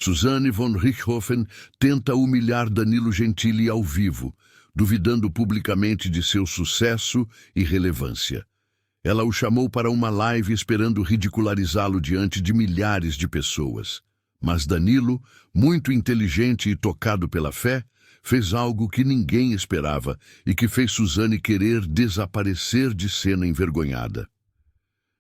Suzanne von Richthofen tenta humilhar Danilo Gentili ao vivo, duvidando publicamente de seu sucesso e relevância. Ela o chamou para uma live esperando ridicularizá-lo diante de milhares de pessoas. Mas Danilo, muito inteligente e tocado pela fé, fez algo que ninguém esperava e que fez Suzanne querer desaparecer de cena envergonhada.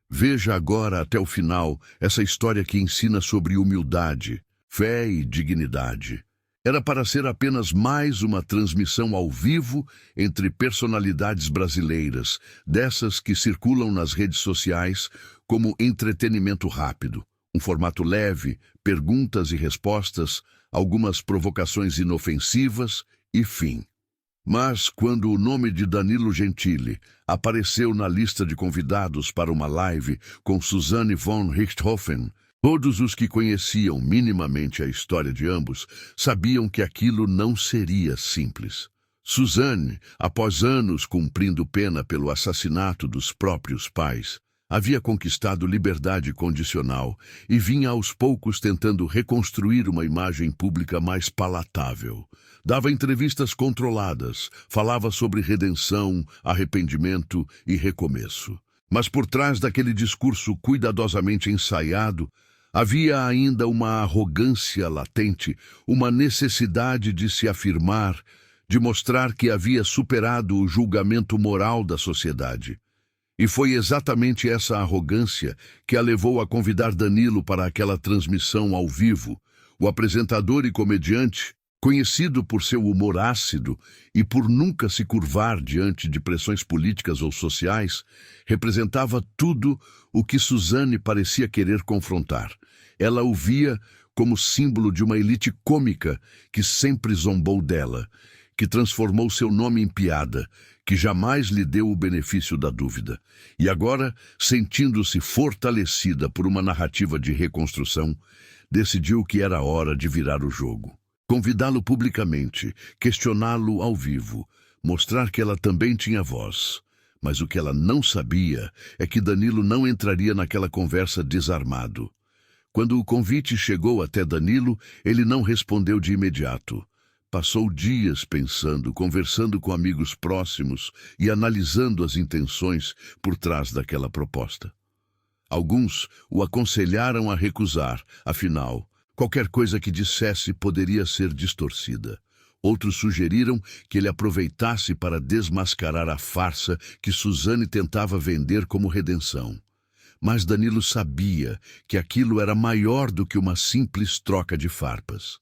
Veja agora até o final essa história que ensina sobre humildade, fé e dignidade. Era para ser apenas mais uma transmissão ao vivo entre personalidades brasileiras, dessas que circulam nas redes sociais como entretenimento rápido. Um formato leve, perguntas e respostas, algumas provocações inofensivas e fim. Mas quando o nome de Danilo Gentili apareceu na lista de convidados para uma live com Suzanne von Richthofen, todos os que conheciam minimamente a história de ambos sabiam que aquilo não seria simples. Suzanne, após anos cumprindo pena pelo assassinato dos próprios pais, havia conquistado liberdade condicional e vinha aos poucos tentando reconstruir uma imagem pública mais palatável. Dava entrevistas controladas, falava sobre redenção, arrependimento e recomeço. Mas por trás daquele discurso cuidadosamente ensaiado, havia ainda uma arrogância latente, uma necessidade de se afirmar, de mostrar que havia superado o julgamento moral da sociedade. E foi exatamente essa arrogância que a levou a convidar Danilo para aquela transmissão ao vivo. O apresentador e comediante, conhecido por seu humor ácido e por nunca se curvar diante de pressões políticas ou sociais, representava tudo o que Suzanne parecia querer confrontar. Ela o via como símbolo de uma elite cômica que sempre zombou dela, que transformou seu nome em piada, que jamais lhe deu o benefício da dúvida. E agora, sentindo-se fortalecida por uma narrativa de reconstrução, decidiu que era hora de virar o jogo. Convidá-lo publicamente, questioná-lo ao vivo, mostrar que ela também tinha voz. Mas o que ela não sabia é que Danilo não entraria naquela conversa desarmado. Quando o convite chegou até Danilo, ele não respondeu de imediato. Passou dias pensando, conversando com amigos próximos e analisando as intenções por trás daquela proposta. Alguns o aconselharam a recusar, afinal, qualquer coisa que dissesse poderia ser distorcida. Outros sugeriram que ele aproveitasse para desmascarar a farsa que Suzanne tentava vender como redenção. Mas Danilo sabia que aquilo era maior do que uma simples troca de farpas.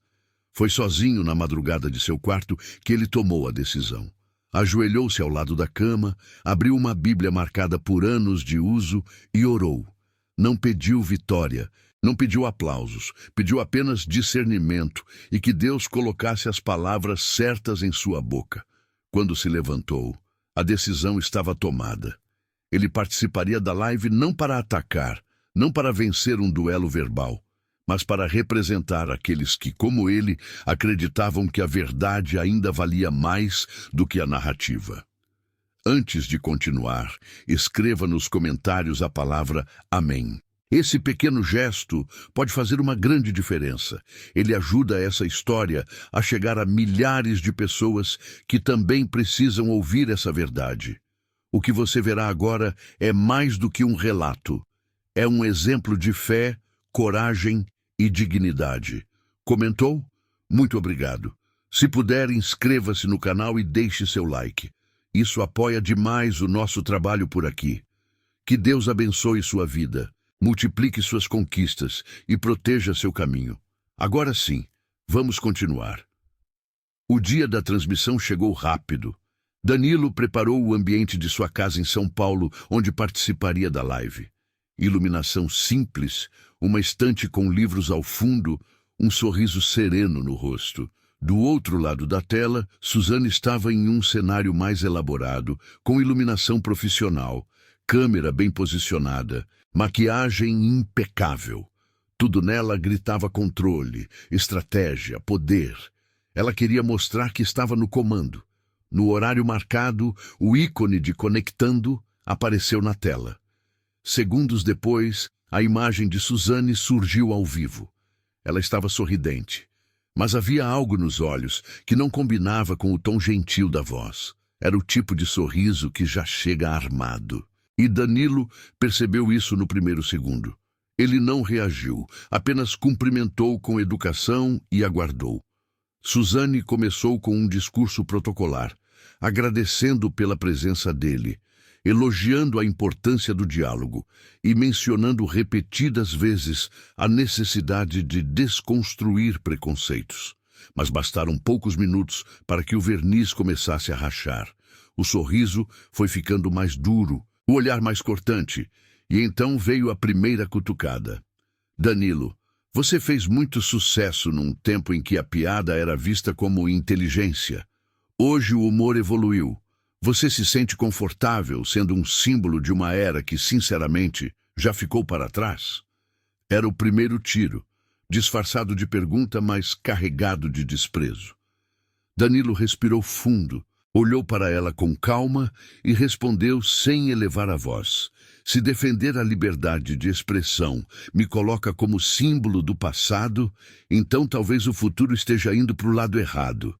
Foi sozinho na madrugada de seu quarto que ele tomou a decisão. Ajoelhou-se ao lado da cama, abriu uma Bíblia marcada por anos de uso e orou. Não pediu vitória, não pediu aplausos, pediu apenas discernimento e que Deus colocasse as palavras certas em sua boca. Quando se levantou, a decisão estava tomada. Ele participaria da live não para atacar, não para vencer um duelo verbal, mas para representar aqueles que, como ele, acreditavam que a verdade ainda valia mais do que a narrativa. Antes de continuar, escreva nos comentários a palavra Amém. Esse pequeno gesto pode fazer uma grande diferença. Ele ajuda essa história a chegar a milhares de pessoas que também precisam ouvir essa verdade. O que você verá agora é mais do que um relato. É um exemplo de fé, coragem e dignidade. Comentou? Muito obrigado. Se puder, inscreva-se no canal e deixe seu like. Isso apoia demais o nosso trabalho por aqui. Que Deus abençoe sua vida, multiplique suas conquistas e proteja seu caminho. Agora sim, vamos continuar. O dia da transmissão chegou rápido. Danilo preparou o ambiente de sua casa em São Paulo, onde participaria da live. Iluminação simples, uma estante com livros ao fundo, um sorriso sereno no rosto. Do outro lado da tela, Suzanne estava em um cenário mais elaborado, com iluminação profissional, câmera bem posicionada, maquiagem impecável. Tudo nela gritava controle, estratégia, poder. Ela queria mostrar que estava no comando. No horário marcado, o ícone de conectando apareceu na tela. Segundos depois, a imagem de Suzanne surgiu ao vivo. Ela estava sorridente, mas havia algo nos olhos que não combinava com o tom gentil da voz. Era o tipo de sorriso que já chega armado. E Danilo percebeu isso no primeiro segundo. Ele não reagiu, apenas cumprimentou com educação e aguardou. Suzane começou com um discurso protocolar, agradecendo pela presença dele, elogiando a importância do diálogo e mencionando repetidas vezes a necessidade de desconstruir preconceitos. Mas bastaram poucos minutos para que o verniz começasse a rachar. O sorriso foi ficando mais duro, o olhar mais cortante, e então veio a primeira cutucada. Danilo, você fez muito sucesso num tempo em que a piada era vista como inteligência. Hoje o humor evoluiu. Você se sente confortável sendo um símbolo de uma era que, sinceramente, já ficou para trás? Era o primeiro tiro, disfarçado de pergunta, mas carregado de desprezo. Danilo respirou fundo, olhou para ela com calma e respondeu sem elevar a voz. Se defender a liberdade de expressão me coloca como símbolo do passado, então talvez o futuro esteja indo para o lado errado.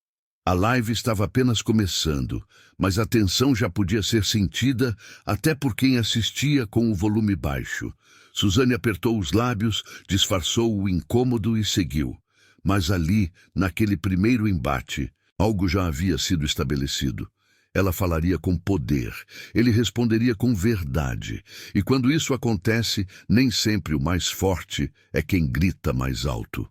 A live estava apenas começando, mas a tensão já podia ser sentida até por quem assistia com o volume baixo. Suzane apertou os lábios, disfarçou o incômodo e seguiu. Mas ali, naquele primeiro embate, algo já havia sido estabelecido. Ela falaria com poder, ele responderia com verdade. E quando isso acontece, nem sempre o mais forte é quem grita mais alto.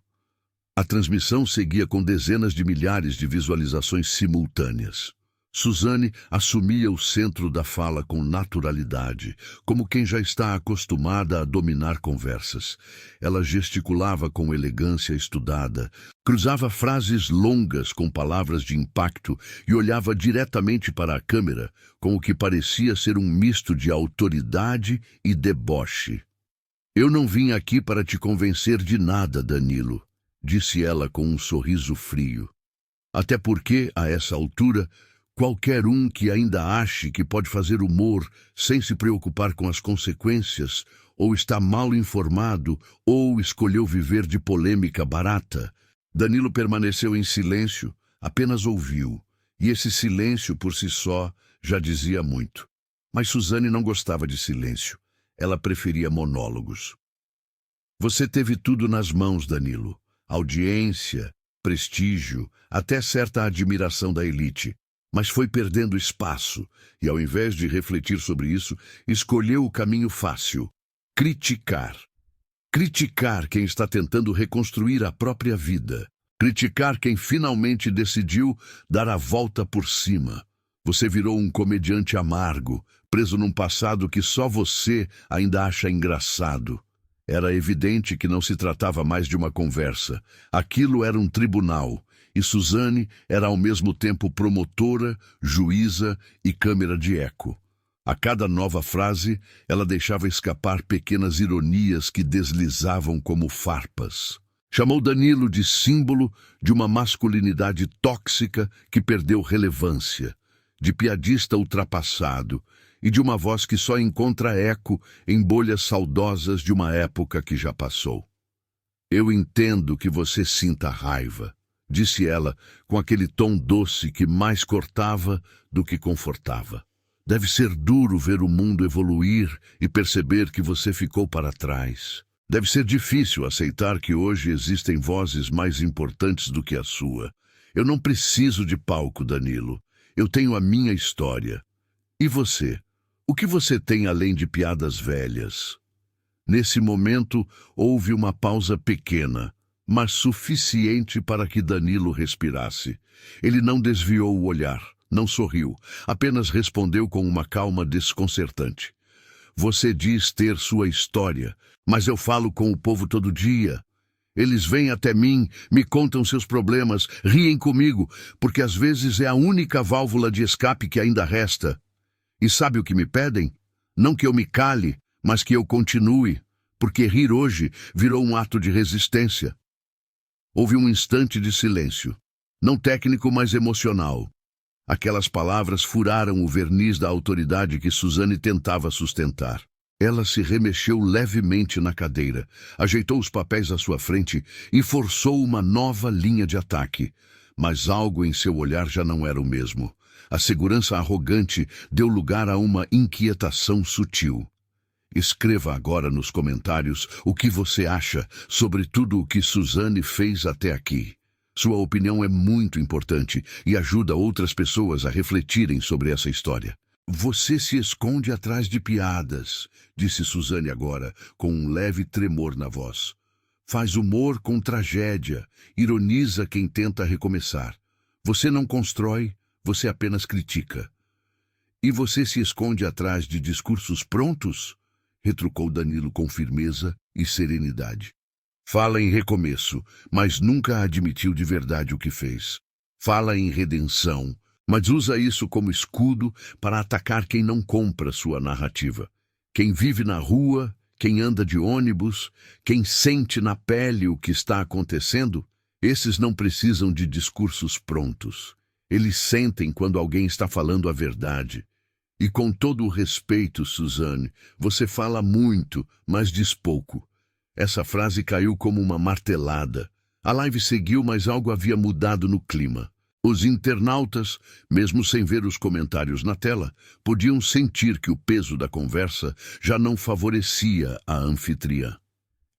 A transmissão seguia com dezenas de milhares de visualizações simultâneas. Suzane assumia o centro da fala com naturalidade, como quem já está acostumada a dominar conversas. Ela gesticulava com elegância estudada, cruzava frases longas com palavras de impacto e olhava diretamente para a câmera com o que parecia ser um misto de autoridade e deboche. Eu não vim aqui para te convencer de nada, Danilo, disse ela com um sorriso frio. Até porque, a essa altura, qualquer um que ainda ache que pode fazer humor sem se preocupar com as consequências, ou está mal informado, ou escolheu viver de polêmica barata. Danilo permaneceu em silêncio, apenas ouviu, e esse silêncio por si só já dizia muito. Mas Suzane não gostava de silêncio. Ela preferia monólogos. Você teve tudo nas mãos, Danilo. Audiência, prestígio, até certa admiração da elite. Mas foi perdendo espaço e, ao invés de refletir sobre isso, escolheu o caminho fácil: criticar. Criticar quem está tentando reconstruir a própria vida. Criticar quem finalmente decidiu dar a volta por cima. Você virou um comediante amargo, preso num passado que só você ainda acha engraçado. Era evidente que não se tratava mais de uma conversa. Aquilo era um tribunal, e Suzane era ao mesmo tempo promotora, juíza e câmera de eco. A cada nova frase, ela deixava escapar pequenas ironias que deslizavam como farpas. Chamou Danilo de símbolo de uma masculinidade tóxica que perdeu relevância, de piadista ultrapassado e de uma voz que só encontra eco em bolhas saudosas de uma época que já passou. Eu entendo que você sinta raiva, disse ela com aquele tom doce que mais cortava do que confortava. Deve ser duro ver o mundo evoluir e perceber que você ficou para trás. Deve ser difícil aceitar que hoje existem vozes mais importantes do que a sua. Eu não preciso de palco, Danilo. Eu tenho a minha história. E você? O que você tem além de piadas velhas? Nesse momento, houve uma pausa pequena, mas suficiente para que Danilo respirasse. Ele não desviou o olhar, não sorriu, apenas respondeu com uma calma desconcertante. Você diz ter sua história, mas eu falo com o povo todo dia. Eles vêm até mim, me contam seus problemas, riem comigo, porque às vezes é a única válvula de escape que ainda resta. E sabe o que me pedem? Não que eu me cale, mas que eu continue, porque rir hoje virou um ato de resistência. Houve um instante de silêncio, não técnico, mas emocional. Aquelas palavras furaram o verniz da autoridade que Suzane tentava sustentar. Ela se remexeu levemente na cadeira, ajeitou os papéis à sua frente e forçou uma nova linha de ataque. Mas algo em seu olhar já não era o mesmo. A segurança arrogante deu lugar a uma inquietação sutil. Escreva agora nos comentários o que você acha sobre tudo o que Suzane fez até aqui. Sua opinião é muito importante e ajuda outras pessoas a refletirem sobre essa história. Você se esconde atrás de piadas, disse Suzane agora, com um leve tremor na voz. Faz humor com tragédia, ironiza quem tenta recomeçar. Você não constrói, você apenas critica. E você se esconde atrás de discursos prontos? Retrucou Danilo com firmeza e serenidade. Fala em recomeço, mas nunca admitiu de verdade o que fez. Fala em redenção, mas usa isso como escudo para atacar quem não compra sua narrativa. Quem vive na rua, quem anda de ônibus, quem sente na pele o que está acontecendo, esses não precisam de discursos prontos. Eles sentem quando alguém está falando a verdade. E com todo o respeito, Suzane, você fala muito, mas diz pouco. Essa frase caiu como uma martelada. A live seguiu, mas algo havia mudado no clima. Os internautas, mesmo sem ver os comentários na tela, podiam sentir que o peso da conversa já não favorecia a anfitriã.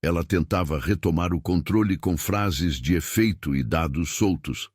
Ela tentava retomar o controle com frases de efeito e dados soltos.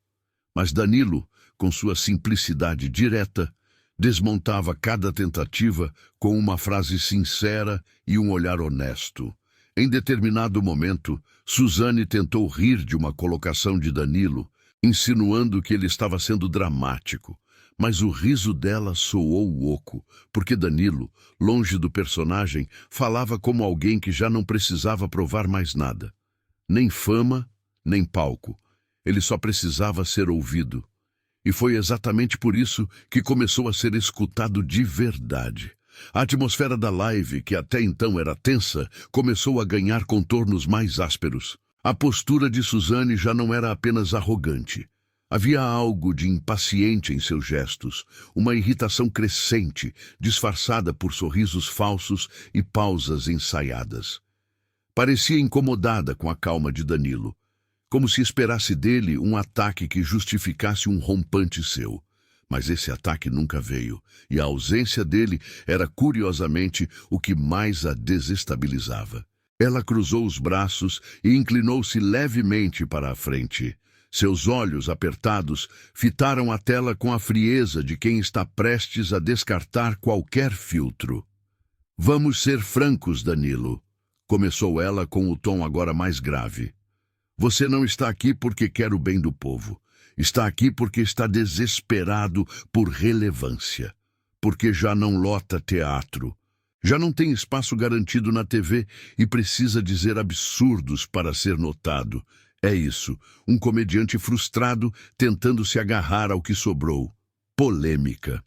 Mas Danilo, com sua simplicidade direta, desmontava cada tentativa com uma frase sincera e um olhar honesto. Em determinado momento, Suzane tentou rir de uma colocação de Danilo, insinuando que ele estava sendo dramático. Mas o riso dela soou oco, porque Danilo, longe do personagem, falava como alguém que já não precisava provar mais nada. Nem fama, nem palco. Ele só precisava ser ouvido. E foi exatamente por isso que começou a ser escutado de verdade. A atmosfera da live, que até então era tensa, começou a ganhar contornos mais ásperos. A postura de Suzane já não era apenas arrogante. Havia algo de impaciente em seus gestos, uma irritação crescente, disfarçada por sorrisos falsos e pausas ensaiadas. Parecia incomodada com a calma de Danilo, como se esperasse dele um ataque que justificasse um rompante seu. Mas esse ataque nunca veio, e a ausência dele era curiosamente o que mais a desestabilizava. Ela cruzou os braços e inclinou-se levemente para a frente. Seus olhos apertados fitaram a tela com a frieza de quem está prestes a descartar qualquer filtro. Vamos ser francos, Danilo, começou ela com o tom agora mais grave. Você não está aqui porque quer o bem do povo. Está aqui porque está desesperado por relevância. Porque já não lota teatro. Já não tem espaço garantido na TV e precisa dizer absurdos para ser notado. É isso, um comediante frustrado tentando se agarrar ao que sobrou. Polêmica.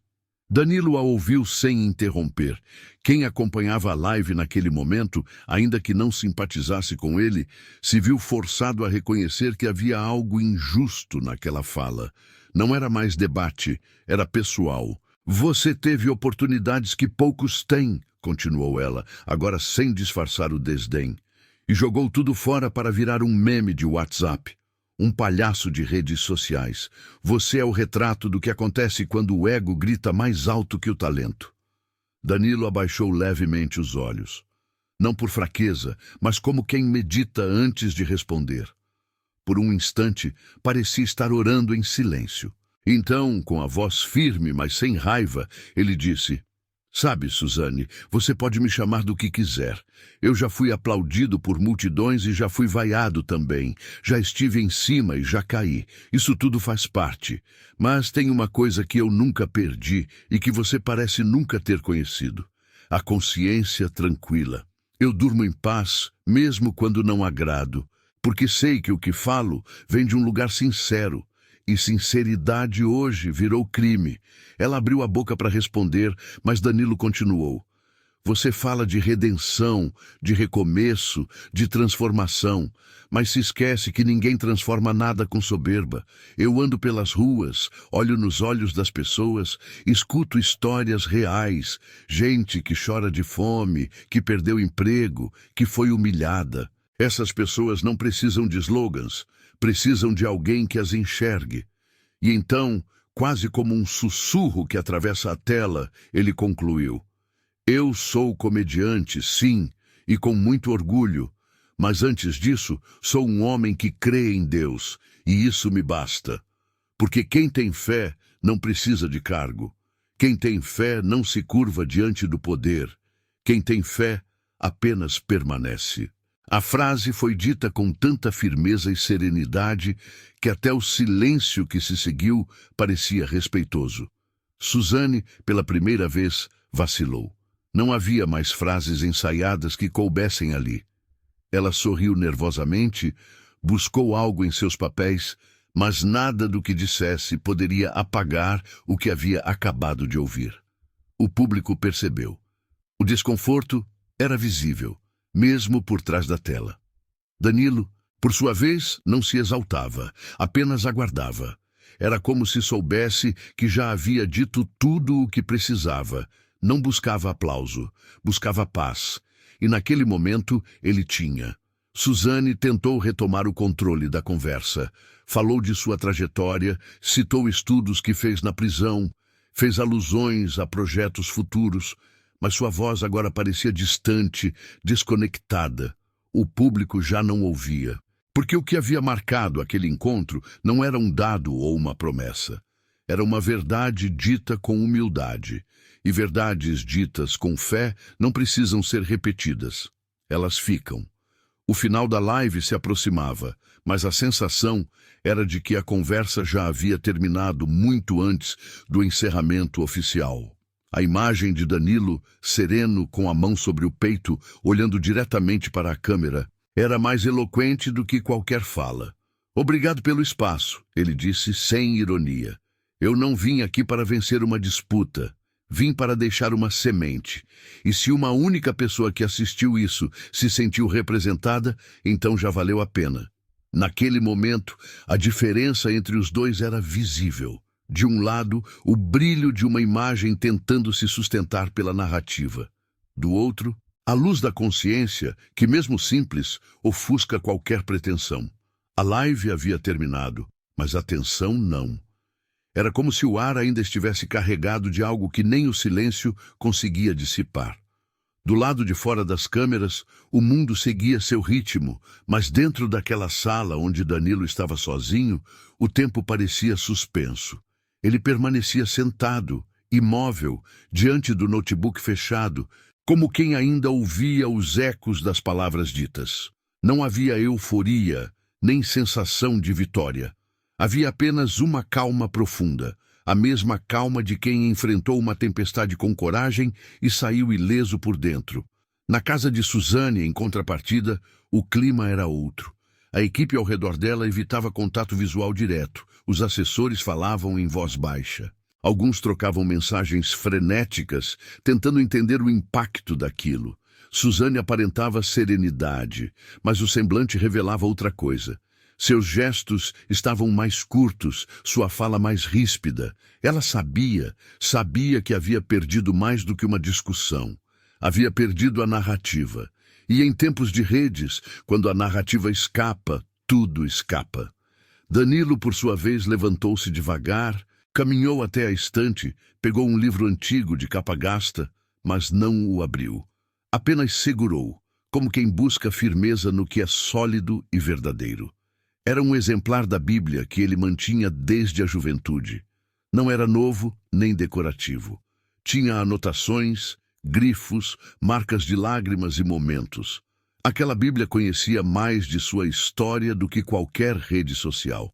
Danilo a ouviu sem interromper. Quem acompanhava a live naquele momento, ainda que não simpatizasse com ele, se viu forçado a reconhecer que havia algo injusto naquela fala. Não era mais debate, era pessoal. Você teve oportunidades que poucos têm, continuou ela, agora sem disfarçar o desdém. E jogou tudo fora para virar um meme de WhatsApp. Um palhaço de redes sociais. Você é o retrato do que acontece quando o ego grita mais alto que o talento. Danilo abaixou levemente os olhos. Não por fraqueza, mas como quem medita antes de responder. Por um instante, parecia estar orando em silêncio. Então, com a voz firme, mas sem raiva, ele disse: Sabe, Suzane, você pode me chamar do que quiser. Eu já fui aplaudido por multidões e já fui vaiado também. Já estive em cima e já caí. Isso tudo faz parte. Mas tem uma coisa que eu nunca perdi e que você parece nunca ter conhecido. A consciência tranquila. Eu durmo em paz, mesmo quando não agrado, porque sei que o que falo vem de um lugar sincero. E sinceridade hoje virou crime. Ela abriu a boca para responder, mas Danilo continuou. Você fala de redenção, de recomeço, de transformação, mas se esquece que ninguém transforma nada com soberba. Eu ando pelas ruas, olho nos olhos das pessoas, escuto histórias reais, gente que chora de fome, que perdeu emprego, que foi humilhada. Essas pessoas não precisam de slogans, precisam de alguém que as enxergue. E então, quase como um sussurro que atravessa a tela, ele concluiu: eu sou comediante, sim, e com muito orgulho, mas antes disso, sou um homem que crê em Deus, e isso me basta. Porque quem tem fé não precisa de cargo. Quem tem fé não se curva diante do poder. Quem tem fé apenas permanece. A frase foi dita com tanta firmeza e serenidade que até o silêncio que se seguiu parecia respeitoso. Suzane, pela primeira vez, vacilou. Não havia mais frases ensaiadas que coubessem ali. Ela sorriu nervosamente, buscou algo em seus papéis, mas nada do que dissesse poderia apagar o que havia acabado de ouvir. O público percebeu. O desconforto era visível, mesmo por trás da tela. Danilo, por sua vez, não se exaltava, apenas aguardava. Era como se soubesse que já havia dito tudo o que precisava. Não buscava aplauso, buscava paz. E naquele momento ele tinha. Suzane tentou retomar o controle da conversa. Falou de sua trajetória, citou estudos que fez na prisão, fez alusões a projetos futuros, mas sua voz agora parecia distante, desconectada. O público já não ouvia. Porque o que havia marcado aquele encontro não era um dado ou uma promessa. Era uma verdade dita com humildade. E verdades ditas com fé não precisam ser repetidas. Elas ficam. O final da live se aproximava, mas a sensação era de que a conversa já havia terminado muito antes do encerramento oficial. A imagem de Danilo, sereno, com a mão sobre o peito, olhando diretamente para a câmera, era mais eloquente do que qualquer fala. Obrigado pelo espaço, ele disse sem ironia. Eu não vim aqui para vencer uma disputa. Vim para deixar uma semente. E se uma única pessoa que assistiu isso se sentiu representada, então já valeu a pena. Naquele momento, a diferença entre os dois era visível. De um lado, o brilho de uma imagem tentando se sustentar pela narrativa. Do outro, a luz da consciência, que mesmo simples, ofusca qualquer pretensão. A live havia terminado, mas a tensão não. Era como se o ar ainda estivesse carregado de algo que nem o silêncio conseguia dissipar. Do lado de fora das câmeras, o mundo seguia seu ritmo, mas dentro daquela sala onde Danilo estava sozinho, o tempo parecia suspenso. Ele permanecia sentado, imóvel, diante do notebook fechado, como quem ainda ouvia os ecos das palavras ditas. Não havia euforia, nem sensação de vitória. Havia apenas uma calma profunda, a mesma calma de quem enfrentou uma tempestade com coragem e saiu ileso por dentro. Na casa de Suzane, em contrapartida, o clima era outro. A equipe ao redor dela evitava contato visual direto. Os assessores falavam em voz baixa. Alguns trocavam mensagens frenéticas, tentando entender o impacto daquilo. Suzane aparentava serenidade, mas o semblante revelava outra coisa. Seus gestos estavam mais curtos, sua fala mais ríspida. Ela sabia que havia perdido mais do que uma discussão. Havia perdido a narrativa. E em tempos de redes, quando a narrativa escapa, tudo escapa. Danilo, por sua vez, levantou-se devagar, caminhou até a estante, pegou um livro antigo de capa gasta, mas não o abriu. Apenas segurou, como quem busca firmeza no que é sólido e verdadeiro. Era um exemplar da Bíblia que ele mantinha desde a juventude. Não era novo nem decorativo. Tinha anotações, grifos, marcas de lágrimas e momentos. Aquela Bíblia conhecia mais de sua história do que qualquer rede social.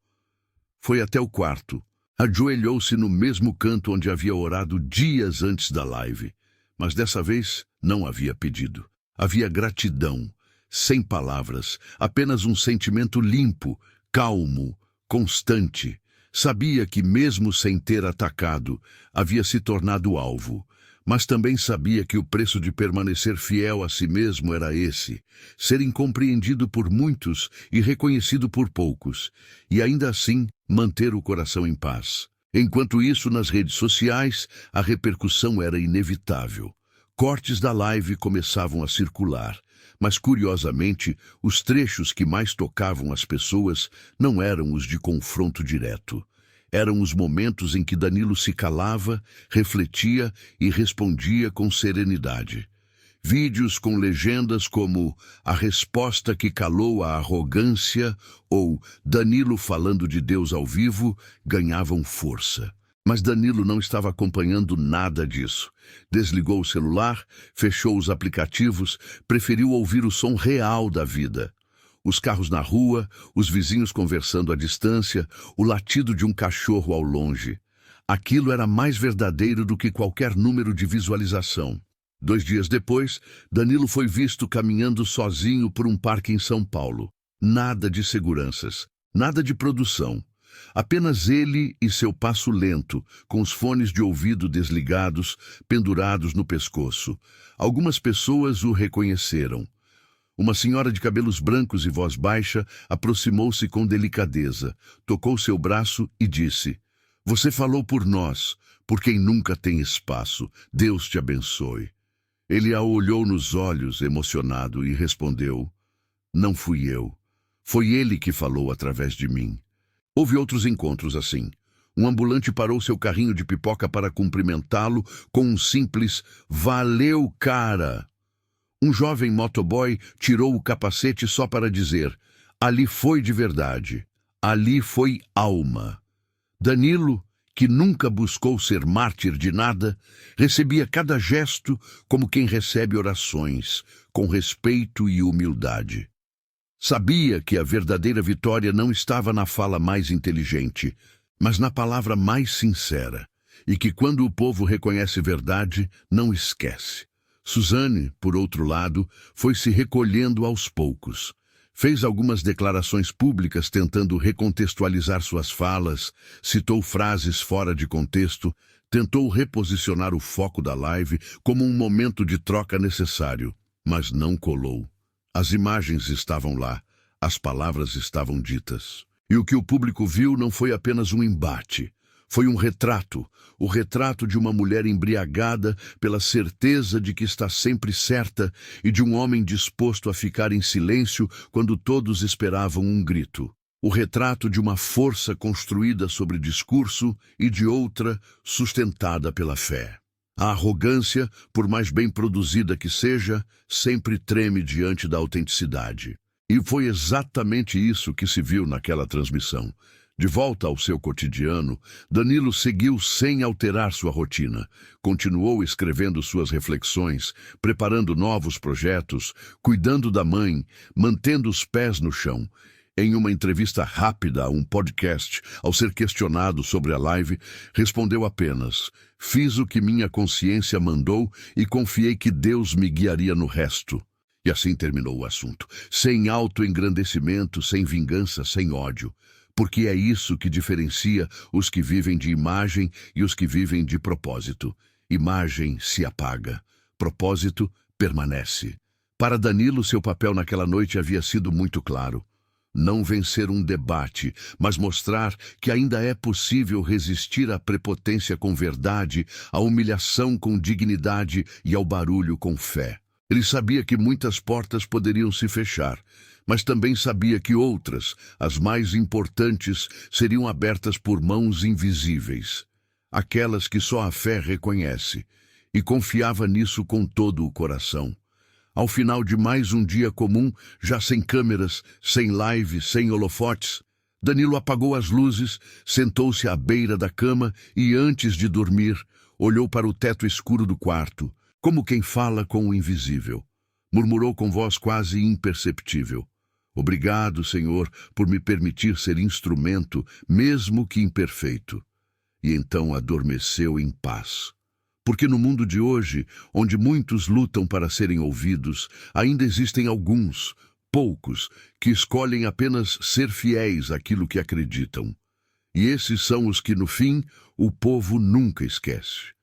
Foi até o quarto. Ajoelhou-se no mesmo canto onde havia orado dias antes da live. Mas dessa vez não havia pedido. Havia gratidão. Sem palavras, apenas um sentimento limpo, calmo, constante. Sabia que, mesmo sem ter atacado, havia se tornado alvo. Mas também sabia que o preço de permanecer fiel a si mesmo era esse: ser incompreendido por muitos e reconhecido por poucos, e ainda assim manter o coração em paz. Enquanto isso, nas redes sociais, a repercussão era inevitável. Cortes da live começavam a circular, mas curiosamente, os trechos que mais tocavam as pessoas não eram os de confronto direto. Eram os momentos em que Danilo se calava, refletia e respondia com serenidade. Vídeos com legendas como "A resposta que calou a arrogância" ou "Danilo falando de Deus ao vivo" ganhavam força. Mas Danilo não estava acompanhando nada disso. Desligou o celular, fechou os aplicativos, preferiu ouvir o som real da vida. Os carros na rua, os vizinhos conversando à distância, o latido de um cachorro ao longe. Aquilo era mais verdadeiro do que qualquer número de visualização. 2 dias depois, Danilo foi visto caminhando sozinho por um parque em São Paulo. Nada de seguranças, nada de produção. Apenas ele e seu passo lento, com os fones de ouvido desligados, pendurados no pescoço. Algumas pessoas o reconheceram. Uma senhora de cabelos brancos e voz baixa aproximou-se com delicadeza, tocou seu braço e disse: "Você falou por nós, por quem nunca tem espaço. Deus te abençoe." Ele a olhou nos olhos, emocionado, e respondeu: "Não fui eu. Foi ele que falou através de mim." Houve outros encontros assim. Um ambulante parou seu carrinho de pipoca para cumprimentá-lo com um simples "Valeu, cara!" Um jovem motoboy tirou o capacete só para dizer: "Ali foi de verdade. Ali foi alma." Danilo, que nunca buscou ser mártir de nada, recebia cada gesto como quem recebe orações, com respeito e humildade. Sabia que a verdadeira vitória não estava na fala mais inteligente, mas na palavra mais sincera, e que quando o povo reconhece verdade, não esquece. Suzane, por outro lado, foi se recolhendo aos poucos. Fez algumas declarações públicas tentando recontextualizar suas falas, citou frases fora de contexto, tentou reposicionar o foco da live como um momento de troca necessário, mas não colou. As imagens estavam lá, as palavras estavam ditas. E o que o público viu não foi apenas um embate. Foi um retrato, o retrato de uma mulher embriagada pela certeza de que está sempre certa e de um homem disposto a ficar em silêncio quando todos esperavam um grito. O retrato de uma força construída sobre discurso e de outra sustentada pela fé. A arrogância, por mais bem produzida que seja, sempre treme diante da autenticidade. E foi exatamente isso que se viu naquela transmissão. De volta ao seu cotidiano, Danilo seguiu sem alterar sua rotina. Continuou escrevendo suas reflexões, preparando novos projetos, cuidando da mãe, mantendo os pés no chão. Em uma entrevista rápida a um podcast, ao ser questionado sobre a live, respondeu apenas: "Fiz o que minha consciência mandou e confiei que Deus me guiaria no resto." E assim terminou o assunto. Sem autoengrandecimento, sem vingança, sem ódio. Porque é isso que diferencia os que vivem de imagem e os que vivem de propósito. Imagem se apaga, propósito permanece. Para Danilo, seu papel naquela noite havia sido muito claro. Não vencer um debate, mas mostrar que ainda é possível resistir à prepotência com verdade, à humilhação com dignidade e ao barulho com fé. Ele sabia que muitas portas poderiam se fechar, mas também sabia que outras, as mais importantes, seriam abertas por mãos invisíveis, aquelas que só a fé reconhece, e confiava nisso com todo o coração. Ao final de mais um dia comum, já sem câmeras, sem live, sem holofotes, Danilo apagou as luzes, sentou-se à beira da cama e, antes de dormir, olhou para o teto escuro do quarto, como quem fala com o invisível. Murmurou com voz quase imperceptível: "Obrigado, Senhor, por me permitir ser instrumento, mesmo que imperfeito." E então adormeceu em paz. Porque no mundo de hoje, onde muitos lutam para serem ouvidos, ainda existem alguns, poucos, que escolhem apenas ser fiéis àquilo que acreditam. E esses são os que, no fim, o povo nunca esquece.